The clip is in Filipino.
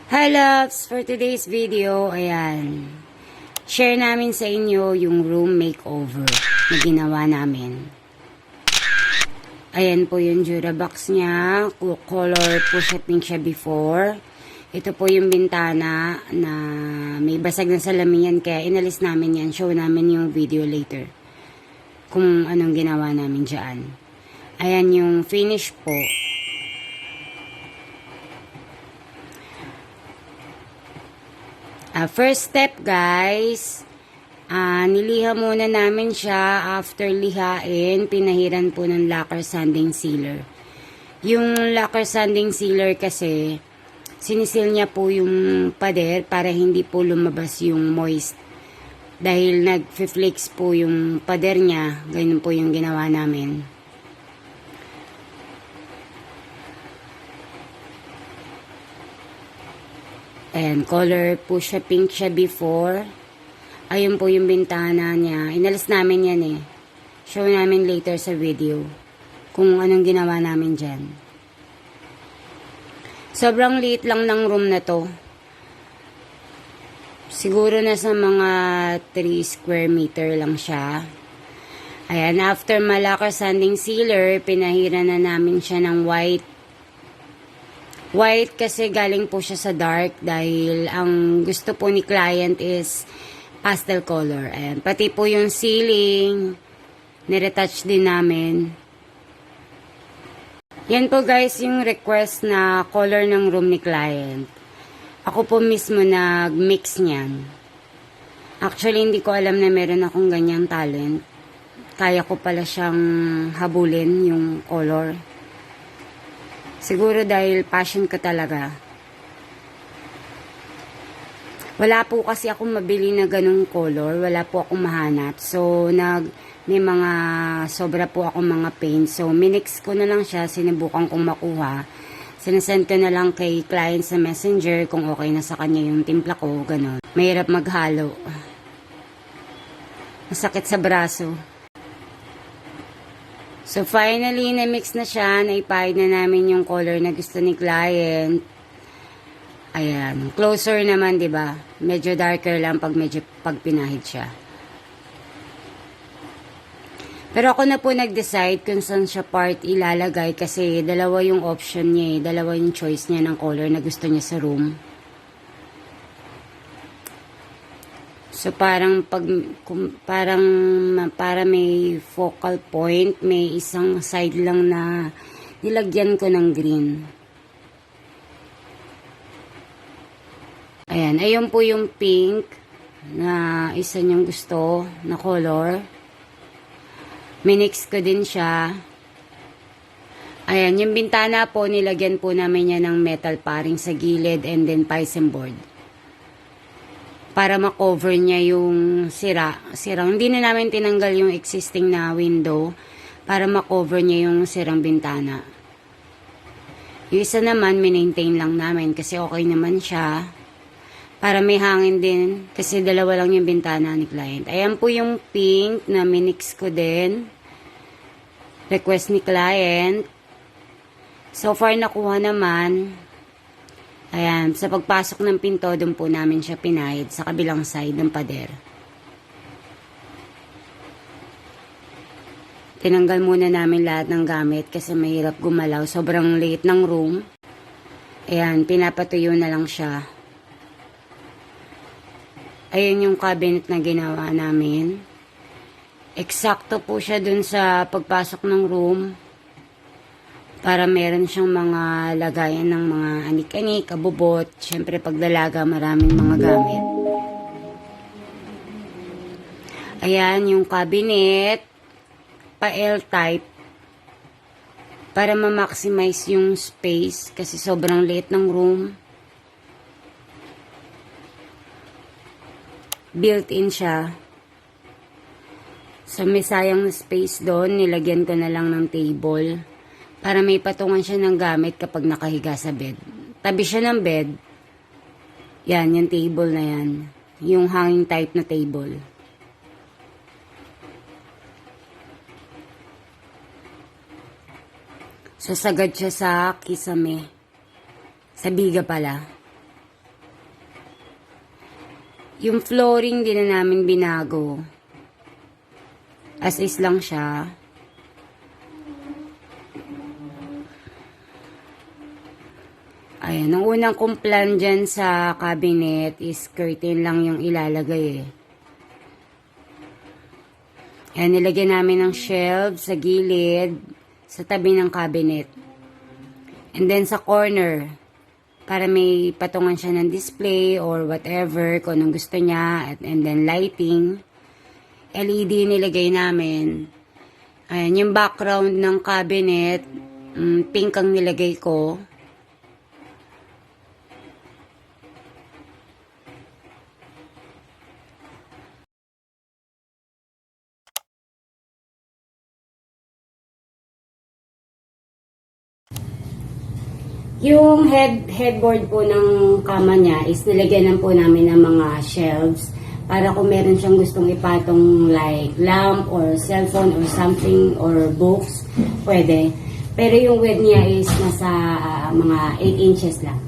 Hi loves! For today's video, ayan, share namin sa inyo yung room makeover na ginawa namin. Ayan po yung Durabox niya, color po siya pink siya before. Ito po yung bintana na may basag na salamin yan, kaya inalis namin yan. Show namin yung video later kung anong ginawa namin dyan. Ayan yung finish po. First step guys, niliha muna namin siya. After lihain, pinahiran po ng lacquer sanding sealer. Yung lacquer sanding sealer kasi, sinisil niya po yung pader para hindi po lumabas yung moist. Dahil nag-flakes po yung pader niya, ganun po yung ginawa namin. And color po siya, pink siya before. Ayun po yung bintana niya. Inalis namin yan eh. Show namin later sa video kung anong ginawa namin dyan. Sobrang liit lang ng room na to. Siguro nasa mga 3 square meter lang siya. Ayan, after malacquer sanding sealer, pinahiran na namin siya ng white. White kasi galing po siya sa dark dahil ang gusto po ni client is pastel color. Ayan, pati po yung ceiling, niretouch din namin. Yan po guys yung request na color ng room ni client. Ako po mismo nag-mix niyan. Actually, hindi ko alam na meron akong ganyang talent. Kaya ko pala siyang habulin yung color. Siguro dahil passion ko talaga. Wala po kasi akong mabili na ganung color. Wala po akong mahanap. So, may mga sobra po akong mga paint. So, minix ko na lang siya. Sinubukan kong makuha. Sinasend ko na lang kay client sa messenger kung okay na sa kanya yung timpla ko. Ganon. Mahirap maghalo. Masakit sa braso. So, finally, na-mix na siya. Naipahid na namin yung color na gusto ni client. Ayan. Closer naman, di ba? Medyo darker lang pag pinahid siya. Pero ako na po nag-decide kung saan siya part ilalagay kasi dalawa yung option niya eh. Dalawa yung choice niya ng color na gusto niya sa room. So, para may focal point, may isang side lang na nilagyan ko ng green. Ayan, ayun po yung pink na isa niyang gusto na color. Minix ko din siya. Ayan, yung bintana po, nilagyan po namin niya ng metal paring sa gilid and then Pisum board. Para ma-cover niya yung sira. Hindi na namin tinanggal yung existing na window para ma-cover niya yung sirang bintana. Yung isa naman, maintain lang namin kasi okay naman siya. Para may hangin din kasi dalawa lang yung bintana ni client. Ayan po yung pink na minix ko din. Request ni client. So far nakuha naman. Ayan, sa pagpasok ng pinto, doon po namin siya pinahid sa kabilang side ng pader. Tinanggal muna namin lahat ng gamit kasi mahirap gumalaw. Sobrang liit ng room. Ayan, pinapatuyo na lang siya. Ayan yung cabinet na ginawa namin. Eksakto po siya dun sa pagpasok ng room. Para meron siyang mga lagayan ng mga anik-anik, kabubot. Siyempre, pag dalaga, maraming mga gamit. Ayan, yung cabinet. Pa-L-type. Para ma-maximize yung space. Kasi sobrang liit ng room. Built-in siya. So, may sayang na space doon. Nilagyan ko na lang ng table. Para may patungan siya ng gamit kapag nakahiga sa bed. Tabi siya ng bed. Yan, yung table na yan. Yung hanging type na table. So, sagad siya sa kisame. Sa biga pala. Yung flooring din na namin binago. As is lang siya. Ayan, ang unang kong plan dyan sa cabinet is curtain lang yung ilalagay eh. Ayan, nilagyan namin ng shelf sa gilid, sa tabi ng cabinet. And then sa corner, para may patungan siya ng display or whatever, kung anong gusto niya. And then lighting. LED nilagay namin. Ayan, yung background ng cabinet, pink ang nilagay ko. Yung headboard po ng kama niya is nilagyan lang po namin ng mga shelves para kung meron siyang gustong ipatong like lamp or cellphone or something or books, pwede. Pero yung width niya is nasa mga 8 inches lang.